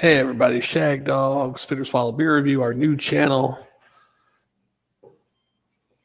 Hey everybody, Shagdog, Spitter Swallow Beer Review, our new channel.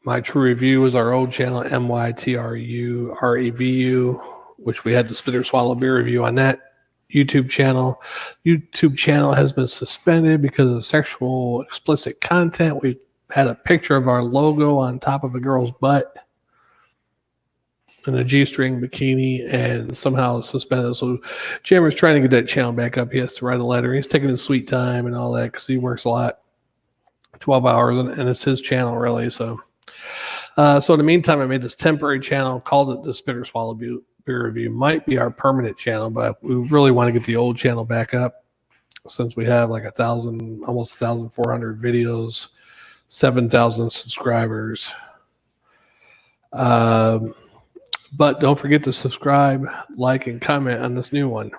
My True Review is our old channel, MYTRUREVU, which we had the Spitter Swallow Beer Review on that YouTube channel. YouTube channel has been suspended because of sexual explicit content. We had a picture of our logo on top of a girl's butt in a G-string bikini and somehow suspended. So Jammer's trying to get that channel back up. He has to write a letter. He's taking his sweet time and all that because he works a lot, 12 hours, and it's his channel really. So in the meantime, I made this temporary channel, called it the Spitter Swallow Beer Review. Might be our permanent channel, but we really want to get the old channel back up since we have like almost 1,400 videos, 7,000 subscribers. But don't forget to subscribe, like, and comment on this new one.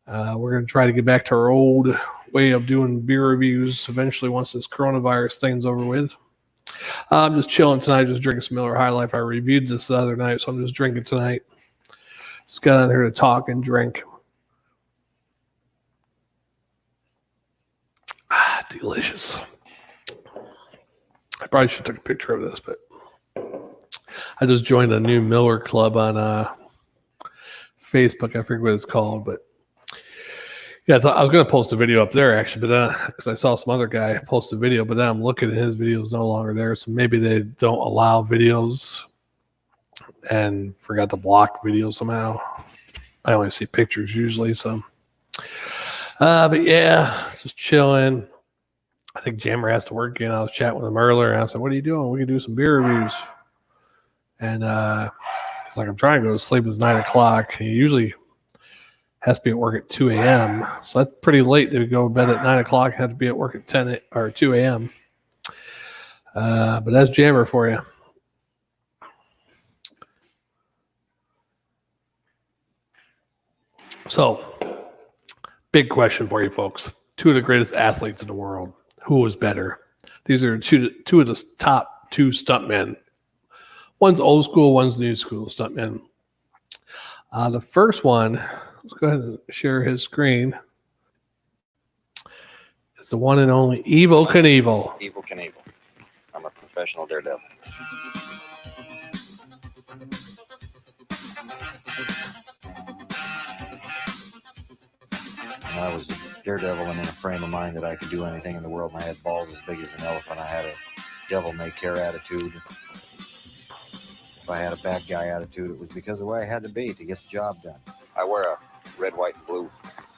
We're going to try to get back to our old way of doing beer reviews eventually once this coronavirus thing's over with. I'm just chilling tonight, just drinking some Miller High Life. I reviewed this the other night, so I'm just drinking tonight. Just got out here to talk and drink. Delicious. I probably should have took a picture of this, but I just joined a new Miller Club on Facebook. I forget what it's called, but yeah, I was going to post a video up there actually, but then because I saw some other guy post a video, but then I'm looking at his videos no longer there, so maybe they don't allow videos and forgot to block videos somehow. I only see pictures usually, so. But yeah, just chilling. I think Jammer has to work again. I was chatting with him earlier, and I said, "What are you doing? We can do some beer reviews." And he's like, "I'm trying to go to sleep. It's 9 o'clock. He usually has to be at work at 2 a.m. So that's pretty late to go to bed at 9 o'clock and have to be at work at 10 or 2 a.m. But that's Jammer for you. So, big question for you folks. Two of the greatest athletes in the world. Who was better? These are two of the top two stuntmen. One's old school, one's new school stuntmen. The first one, let's go ahead and share his screen, is the one and only Evel Knievel. Evel Knievel. I'm a professional daredevil. And I was a daredevil and in a frame of mind that I could do anything in the world. And I had balls as big as an elephant. I had a devil-may-care attitude. If I had a bad guy attitude, it was because of the way I had to be to get the job done. I wear a red, white, and blue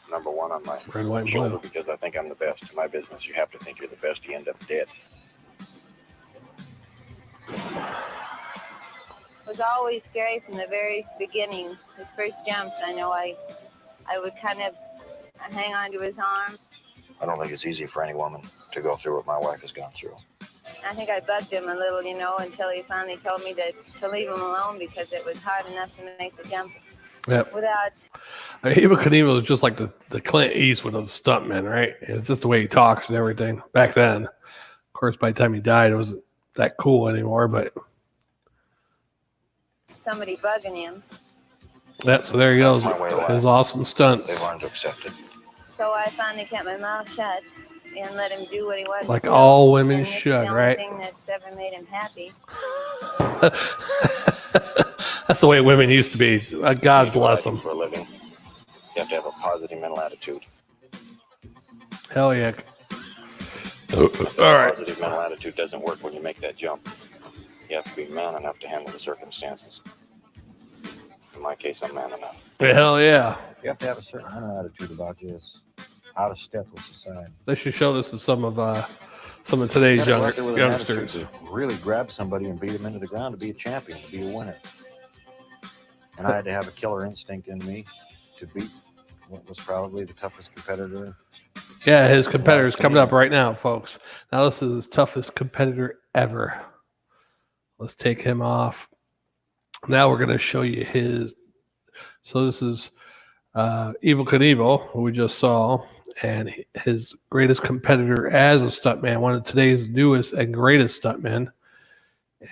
#1 on my shoulder because I think I'm the best. In my business, you have to think you're the best. You end up dead. It was always scary from the very beginning. His first jumps, I know I would kind of hang on to his arm. I don't think it's easy for any woman to go through what my wife has gone through. I think I bugged him a little, until he finally told me to leave him alone because it was hard enough to make the jump. Yep. Without. Evel Knievel was just like the Clint Eastwood of stuntmen, right? It's just the way he talks and everything. Back then, of course, by the time he died, it wasn't that cool anymore. But somebody bugging him. Yep. So there he goes. His awesome stunts. They learned to accept it. So I finally kept my mouth shut and let him do what he wanted. Like all women should, right? The only thing that's ever made him happy. That's the way women used to be. God bless them. For a living, you have to have a positive mental attitude. Hell yeah. All right. Positive mental attitude doesn't work when you make that jump. You have to be man enough to handle the circumstances. In my case, I'm man enough. Hell yeah. You have to have a certain kind of attitude about you. It's out of step with society. They should show this to some of today's youngsters. To really grab somebody and beat them into the ground to be a champion, to be a winner. And I had to have a killer instinct in me to beat what was probably the toughest competitor. Yeah, his competitor's coming up right now, folks. Now this is his toughest competitor ever. Let's take him off. Now we're going to show you his. So this is Evel Knievel, who we just saw, and his greatest competitor as a stuntman, one of today's newest and greatest stuntmen.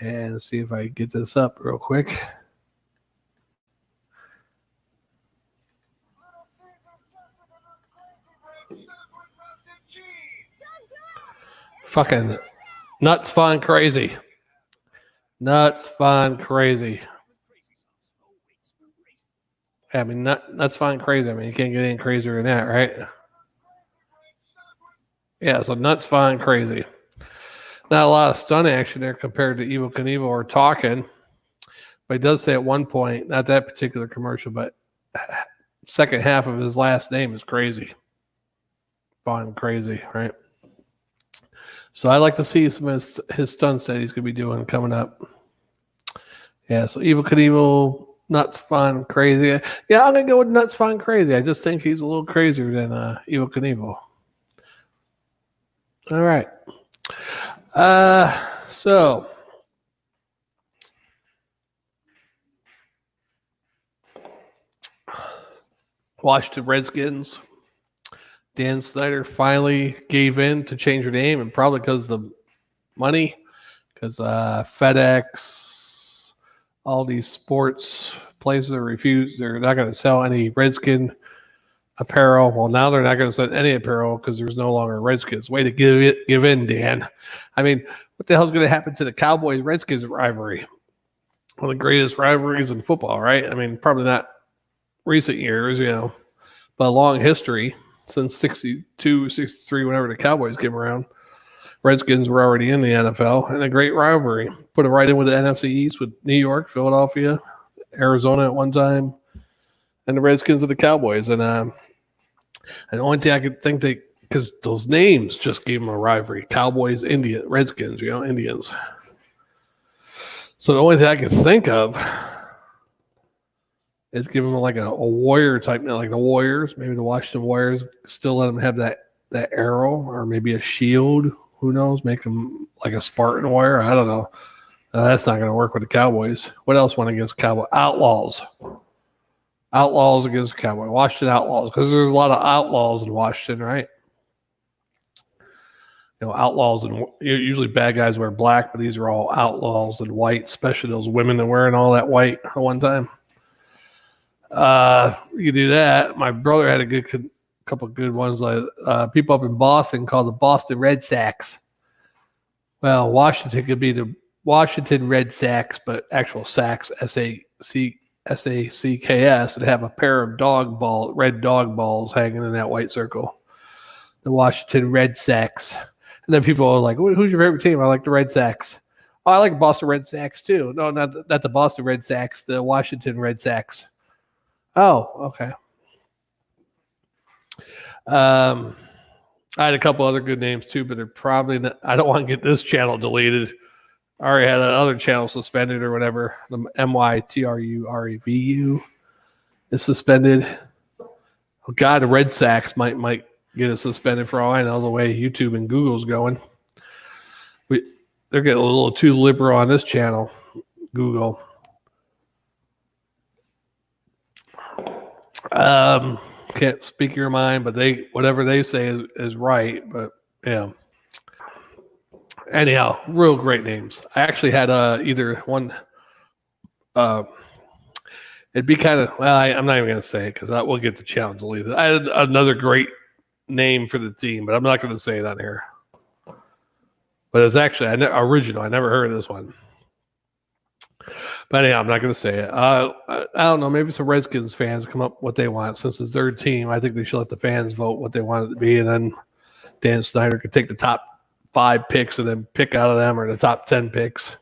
And let's see if I can get this up real quick. Fucking nuts, fun, crazy. Nuts, fun, crazy. I mean, nuts, fun, crazy. I mean, you can't get any crazier than that, right? Yeah, so nuts, fun, crazy. Not a lot of stunt action there compared to Evel Knievel or Talking. But he does say at one point, not that particular commercial, but second half of his last name is crazy. Fun, crazy, right? So I like to see some of his stunts that he's going to be doing coming up. Yeah, so Evel Knievel, nuts, fun, crazy. Yeah, I'm going to go with nuts, fun, crazy. I just think he's a little crazier than Evel Knievel. All right. So Washington Redskins. Dan Snyder finally gave in to change her name, and probably because of the money, because FedEx, all these sports places are refused. They're not going to sell any Redskin apparel. Well, now they're not going to sell any apparel because there's no longer Redskins. Way to give in, Dan. I mean, what the hell's going to happen to the Cowboys-Redskins rivalry? One of the greatest rivalries in football, right? I mean, probably not recent years, but a long history. Since 62, 63, whenever the Cowboys came around, Redskins were already in the NFL, and a great rivalry. Put it right in with the NFC East with New York, Philadelphia, Arizona at one time, and the Redskins of the Cowboys. And the only thing I could think because those names just gave them a rivalry: Cowboys, Redskins, Indians. So the only thing I could think of is give them like a warrior type, like the Warriors, maybe the Washington Warriors, still let them have that arrow or maybe a shield. Who knows? Make them like a Spartan warrior. I don't know. That's not going to work with the Cowboys. What else went against the Cowboys? Outlaws. Outlaws against the Cowboys. Washington Outlaws, because there's a lot of outlaws in Washington, right? Outlaws, and usually bad guys wear black, but these are all outlaws in white, especially those women that wearing all that white at one time. You do that. My brother had a couple of good ones, like people up in Boston called the Boston Red Sox. Well, Washington could be the Washington Red Sox, but actual Sox, SACKS, and have a pair of red dog balls hanging in that white circle. The Washington Red Sox. And then people are like, who's your favorite team? I like the Red Sox. Oh, I like Boston Red Sox too. No, not the Boston Red Sox, the Washington Red Sox. Oh, okay. I had a couple other good names too, but they're probably not. I don't want to get this channel deleted. I already had another channel suspended or whatever. The MYTRUREVU is suspended. Oh God, the Red Sox might get it suspended for all I know, the way YouTube and Google's going. They're getting a little too liberal on this channel, Google. Can't speak your mind, but whatever they say is right. But yeah. Anyhow, real great names. I actually had either one. It'd be kind of I'm not even going to say it because we'll get the channel deleted. I had another great name for the team, but I'm not going to say it on here. But it's actually original. I never heard of this one. But anyhow, I'm not going to say it. I don't know. Maybe some Redskins fans come up with what they want. Since it's their team, I think they should let the fans vote what they want it to be. And then Dan Snyder could take the top 5 picks and then pick out of them, or the top 10 picks.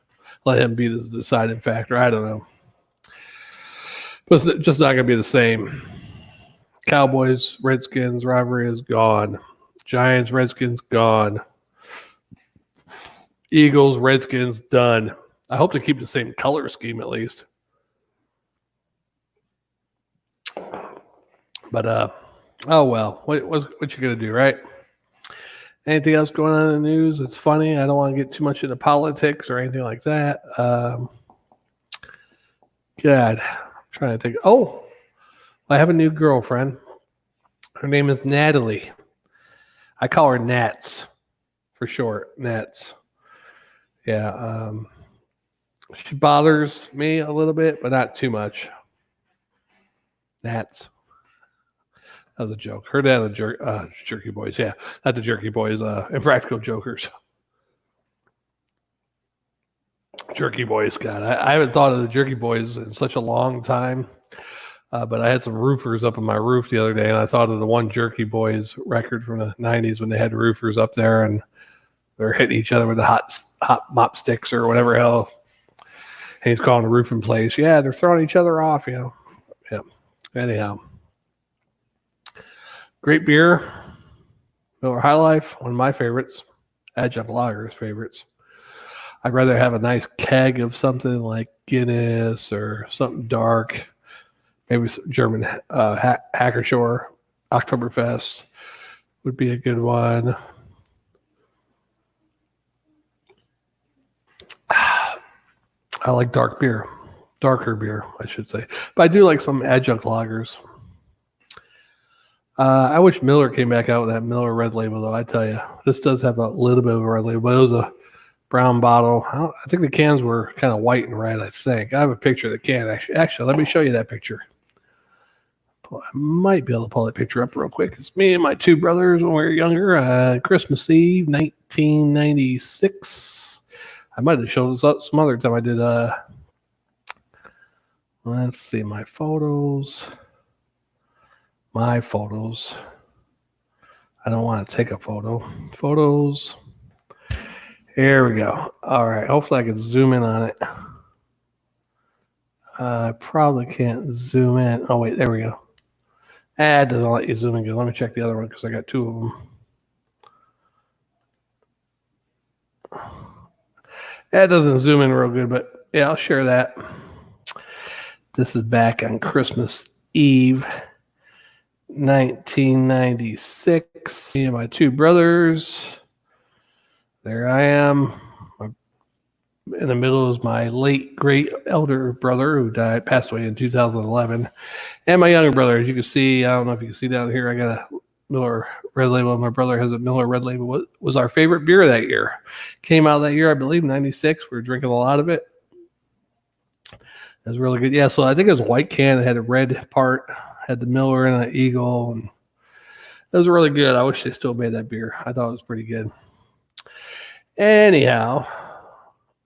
Let him be the deciding factor. I don't know. But it's just not going to be the same. Cowboys, Redskins rivalry is gone. Giants, Redskins, gone. Eagles, Redskins, done. I hope they keep the same color scheme at least. But oh well. What you gonna do, right? Anything else going on in the news? It's funny. I don't want to get too much into politics or anything like that. God, I'm trying to think. Oh, I have a new girlfriend. Her name is Natalie. I call her Nats for short. Nats. Yeah. She bothers me a little bit, but not too much. Nats. That was a joke. Her dad, the Jerky Boys. Yeah, not the Jerky Boys. Impractical Jokers. Jerky Boys, God, I haven't thought of the Jerky Boys in such a long time. But I had some roofers up on my roof the other day, and I thought of the one Jerky Boys record from the 90s when they had roofers up there and they're hitting each other with the hot mop sticks or whatever hell. And he's calling the roof in place. Yeah, they're throwing each other off, you know. Yeah. Anyhow. Great beer. Miller High Life, one of my favorites. Adjunct Lager's favorites. I'd rather have a nice keg of something like Guinness or something dark. Maybe some German Hackershore, Oktoberfest would be a good one. I like darker beer, I should say. But I do like some adjunct lagers. I wish Miller came back out with that Miller Red Label, though. I tell you, this does have a little bit of a red label, but it was a brown bottle. I think the cans were kind of white and red, I think. I have a picture of the can, actually. Actually, let me show you that picture. I might be able to pull that picture up real quick. It's me and my two brothers when we were younger. Christmas Eve, 1996. I might have shown this up some other time. I did, let's see, my photos. I don't want to take a photo. Photos. Here we go. All right. Hopefully I can zoom in on it. I probably can't zoom in. Oh, wait. There we go. It doesn't let you zoom in. Let me check the other one because I got two of them. It doesn't zoom in real good, but yeah, I'll share that. This is back on Christmas Eve, 1996. Me and my two brothers. There I am. In the middle is my late great elder brother who passed away in 2011. And my younger brother, as you can see, I don't know if you can see down here, I got a Miller Red Label. My brother has a Miller Red Label. What was our favorite beer that year? Came out that year, I believe, 96. We were drinking a lot of it. It was really good. Yeah, so I think it was a white can. It had a red part, had the Miller and an Eagle. And it was really good. I wish they still made that beer. I thought it was pretty good. Anyhow,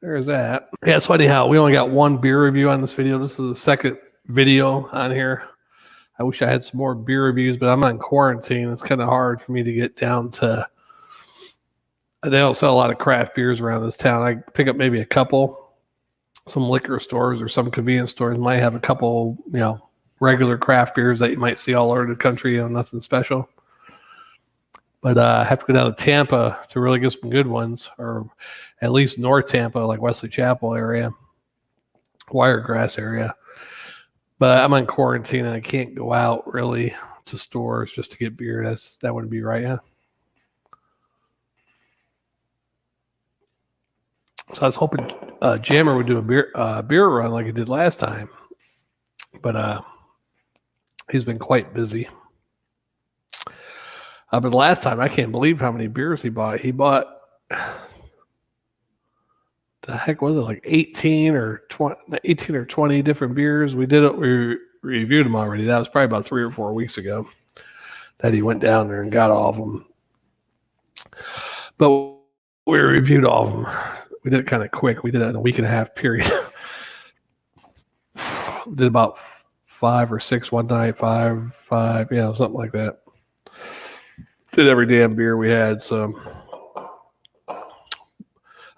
there's that. Yeah, so anyhow, we only got one beer review on this video. This is the second video on here. I wish I had some more beer reviews, but I'm on quarantine. It's kind of hard for me to get down to. They don't sell a lot of craft beers around this town. I pick up maybe a couple. Some liquor stores or some convenience stores might have a couple, regular craft beers that you might see all over the country, nothing special. But I have to go down to Tampa to really get some good ones, or at least North Tampa, like Wesley Chapel area, Wiregrass area. But I'm on quarantine and I can't go out really to stores just to get beer. That wouldn't be right, yeah. So I was hoping Jammer would do a beer run like he did last time, but he's been quite busy. But last time, I can't believe how many beers he bought. He bought, the heck was it, like 18 or 20 different beers. We reviewed them already. That was probably about 3 or 4 weeks ago that he went down there and got all of them. But we reviewed all of them. We did it kind of quick. We did it in a week and a half period. We did about 5 or 6 one night, five, something like that. Did every damn beer we had, so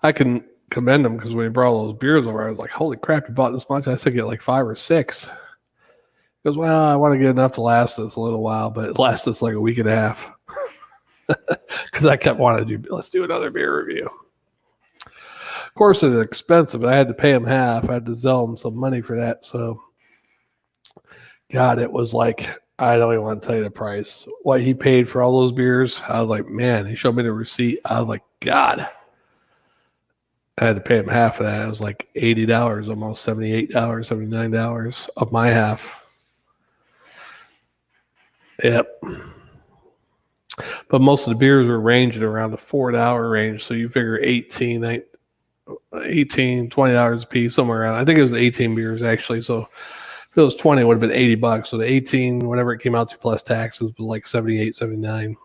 I can commend him because when he brought all those beers over, I was like, holy crap, you bought this much? I said get like 5 or 6. He goes, well, I want to get enough to last us a little while, but it lasted us like a week and a half because I kept wanting to let's do another beer review. Of course, it's expensive, but I had to pay him half. I had to sell him some money for that, so God, it was like, I don't even want to tell you the price. What he paid for all those beers, I was like, man, he showed me the receipt. I was like, God. I had to pay him half of that. It was like $80, almost $78, $79 of my half. Yep. But most of the beers were ranging around the $4 range. So you figure $18, $20 a piece, somewhere around. I think it was 18 beers actually. So if it was 20, it would have been $80. So the 18, whatever it came out to plus taxes, was like 78, 79.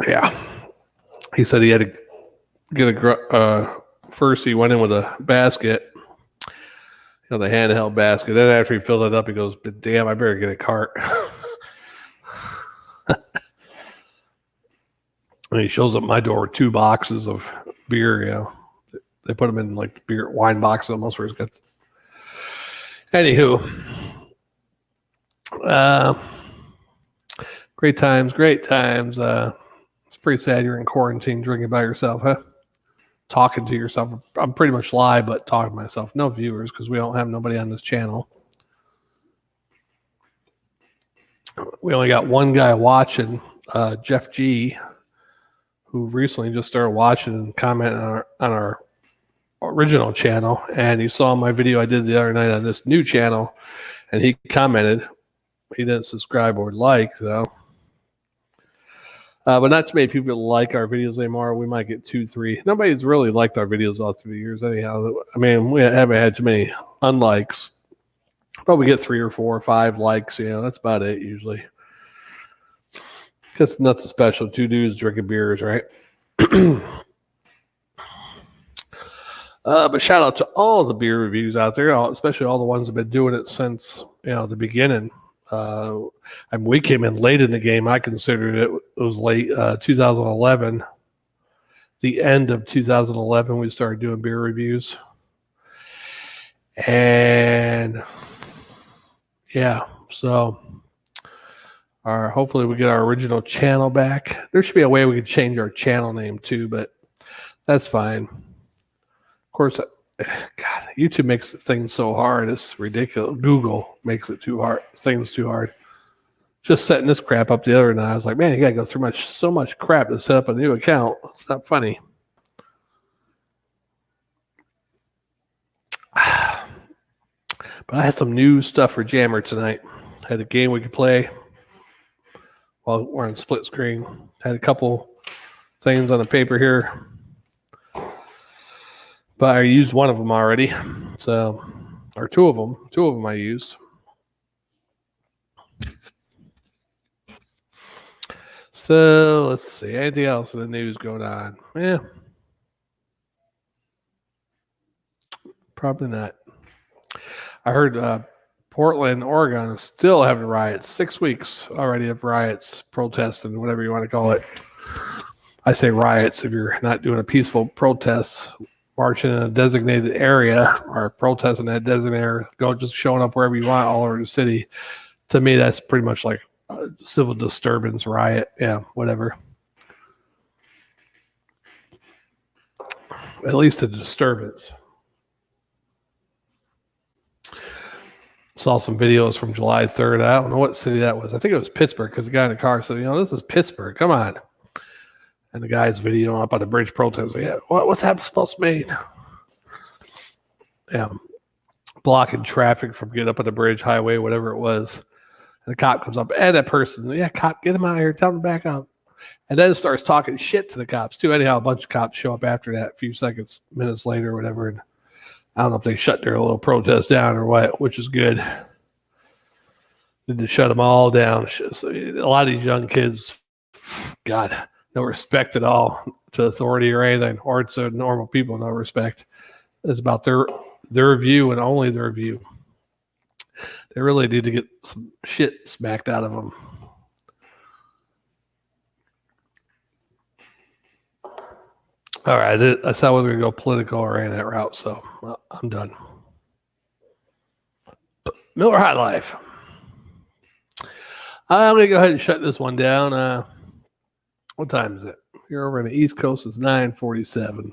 Yeah. he said he had to get first he went in with a basket, the handheld basket. Then after he filled it up, he goes, "But damn, I better get a cart." And he shows up at my door with 2 boxes of beer. They put them in like beer wine boxes almost where it's got. Anywho, great times. It's pretty sad you're in quarantine drinking by yourself, huh? Talking to yourself. I'm pretty much live, but talking to myself. No viewers because we don't have nobody on this channel. We only got one guy watching, Jeff G, who recently just started watching and commenting on our original channel. And you saw my video I did the other night on this new channel, and he commented. He didn't subscribe or like, though. But not too many people like our videos anymore. We might get 2, 3. Nobody's really liked our videos all through the years anyhow. I mean, we haven't had too many unlikes. But we get 3 or 4 or 5 likes. That's about it usually. Because nothing special. 2 dudes drinking beers, right? But shout out to all the beer reviews out there, especially all the ones that have been doing it since the beginning. We came in late in the game. I considered it was late 2011. The end of 2011, we started doing beer reviews. And yeah, so hopefully we get our original channel back. There should be a way we could change our channel name too, but that's fine. Of course, God, YouTube makes things so hard. It's ridiculous. Google makes it too hard. Things too hard. Just setting this crap up the other night, I was like, man, you gotta go through so much crap to set up a new account. It's not funny. But I had some new stuff for Jammer tonight. Had a game we could play while we're on split screen. Had a couple things on the paper here. But I used one of them already. Or 2 of them. 2 of them I used. So let's see. Anything else in the news going on? Yeah. Probably not. I heard Portland, Oregon is still having riots. 6 weeks already of riots, protesting, whatever you want to call it. I say riots if you're not doing a peaceful protest, marching in a designated area or protesting that designated area, just showing up wherever you want all over the city. To me, that's pretty much like a civil disturbance, riot. Yeah, whatever. At least a disturbance. Saw some videos from July 3rd. I don't know what city that was. I think it was Pittsburgh because the guy in the car said, this is Pittsburgh. Come on. And the guy's videoing up on the bridge protest. Yeah, what's that supposed to mean? Yeah, blocking traffic from getting up on the bridge, highway, whatever it was. And the cop comes up, and that person, cop, get him out of here. Tell him to back up. And then starts talking shit to the cops, too. Anyhow, a bunch of cops show up after that, a few minutes later or whatever. And I don't know if they shut their little protest down or what, which is good. Need to shut them all down. So a lot of these young kids, God, no respect at all to authority or anything, or to normal people, no respect. It's about their view and only their view. They really need to get some shit smacked out of them. All right, I said I wasn't going to go political or any of that route, so I'm done. Miller High Life. I'm going to go ahead and shut this one down. What time is it? Here over on the East Coast, it's 9:47.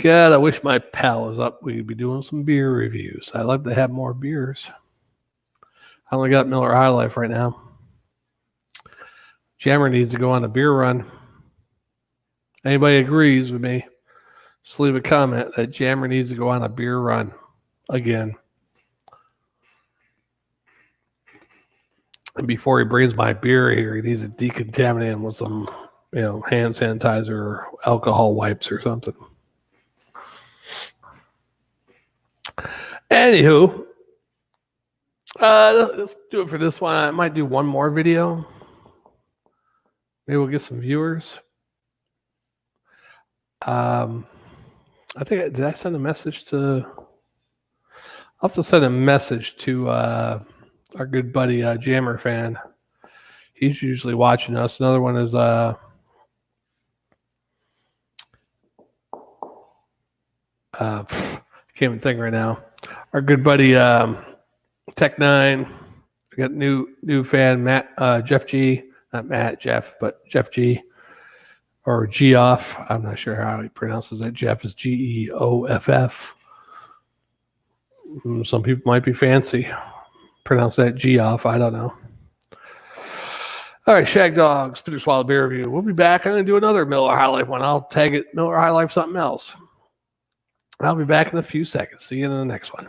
God, I wish my pal was up. We could be doing some beer reviews. I'd love to have more beers. I only got Miller High Life right now. Jammer needs to go on a beer run. Anybody agrees with me, just leave a comment that Jammer needs to go on a beer run again. And before he brings my beer here, he needs to decontaminate him with some, hand sanitizer or alcohol wipes or something. Anywho, let's do it for this one. I might do one more video. Maybe we'll get some viewers. I think did I send a message to? I'll have to send a message to our good buddy Jammer fan. He's usually watching us. Another one is I can't even think right now. Our good buddy Tech9. We got new fan Matt Jeff G. Not Matt Jeff, but Jeff G. Or Geoff. I'm not sure how he pronounces that. Jeff is Geoff. Some people might be fancy. Pronounce that Geoff. I don't know. All right, Shagdog, Spitter Swallow Beer Review. We'll be back. I'm going to do another Miller High Life one. I'll tag it Miller High Life something else. I'll be back in a few seconds. See you in the next one.